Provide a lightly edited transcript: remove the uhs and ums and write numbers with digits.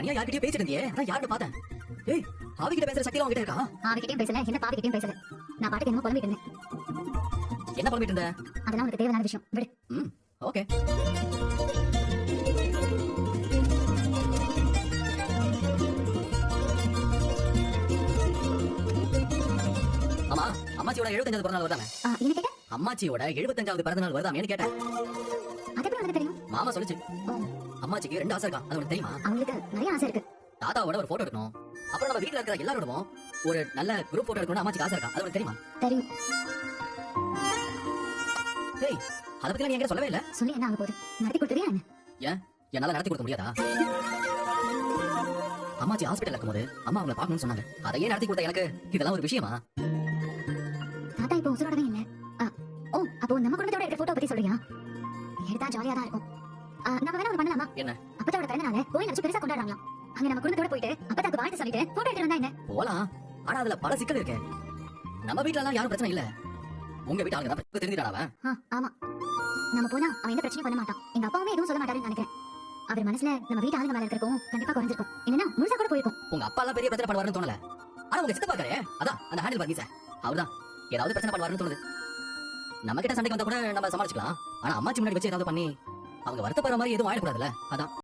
தனியா யார்கிட்டயும் பேசிட்டு இருந்தியே, அதான் யாருன்னு பார்த்தேன். ஏய், ஆவி கிட்ட பேசுற சக்தி உன்கிட்ட இருக்கா? ஆவி கிட்டயும் பேசல, என்ன பாவி கிட்டயும் பேசல. நான் பாட்டுக்கு என்னமோ புலம்பிட்டு இருந்தேன். என்ன புலம்பிட்டு இருந்த? அதெல்லாம் உனக்கு தேவையான விஷயம், விடு. ஓகே. அம்மா, அம்மாச்சியோட 75வது பிறந்தநாள் வருதாமே? என்ன கேட்ட? அம்மாச்சியோட 75வது பிறந்தநாள் வருதாமேன்னு கேட்டேன். அது எப்படி உனக்கு தெரியும்? மாமா சொல்லுச்சு. அம்மாச்சிக்கு 2 ஆசை இருக்கா, அது உனக்கு தெரியுமா? அவங்களுக்கு நிறைய ஆசை இருக்கு. தாத்தாவோட ஒரு போட்டோ எடுக்கணும், அப்புறம் நம்ம வீட்ல இருக்கிற எல்லாரோடவும் ஒரு நல்ல குரூப் போட்டோ எடுக்கணும். அம்மாச்சிக்கு ஆசை இருக்கா, அது உனக்கு தெரியுமா? தெரியும். ஏய், அத பத்தி நீ என்கிட்ட சொல்லவே இல்ல. சொல்லி என்ன ஆக போகுது? நடத்தி கொடுத்துறியா என்ன? ஏன், என்னால நடத்தி கொடுக்க முடியாதா? அம்மாச்சி ஹாஸ்பிடல்ல இருக்கும்போது அம்மா அவங்கள பார்க்கணும்னு சொன்னாங்க. அதையே நடத்தி கொடுத்த எனக்கு இதெல்லாம் ஒரு விஷயமா? தாத்தா இப்போ உசுரோடவே இல்ல. ஓ, அப்போ நம்ம குடும்பத்தோட எடுத்த போட்டோ பத்தி சொல்றியா? எடுத்தா ஜாலியா தான் இருக்கும். நம்ம வேணா ஒரு பண்ணலாமா? என்ன? அப்பதாவோட பிறந்தநாளை கோயில் வச்சு பெருசா கொண்டாடுறாங்களாம். அங்க நம்ம குடும்பத்தோட போயிட்டு அப்பதாக்கு வாழ்த்து சொல்லிட்டு போட்டோ எடுத்து வந்தா என்ன? போலாம். ஆனா அதுல பல சிக்கல் இருக்கு. நம்ம வீட்ல எல்லாம் யாரும் பிரச்சனை இல்ல. உங்க வீட்டு ஆளுங்க தான் தெரிஞ்சிட்டான் அவன். ஆமா. நம்ம போனா அவன் எந்த பிரச்சனையும் பண்ண மாட்டான். எங்க அப்பாவுமே எதுவும் சொல்ல மாட்டாருன்னு நினைக்கிறேன். அவர் மனசுல நம்ம வீட்டு ஆளுங்க மேல இருக்கிறக்கும் கண்டிப்பா குறைஞ்சிருக்கும். என்னன்னா முழுசா கூட போயிருக்கும். உங்க அப்பா எல்லாம் பெரிய பிரச்சனை பண்ணுவாருன்னு தோணல. ஆனா உங்க சித்தப்பா இருக்காரே, அதான் அந்த ஹேண்டில் வர்கீஸ், அவர்தான் ஏதாவது பிரச்சனை பண்ணுவாருன்னு தோணுது. நம்ம கிட்ட சண்டைக்கு வந்தா கூட நம்ம சமாளிச்சுக்கலாம். ஆனா அம்மாச்சி முன்னாடி வச்சு ஏதாவது பண்ணி அவங்க வருத்தப்படுற மாதிரி எதுவும் ஆயிடக்கூடாதுல்ல, அதான்.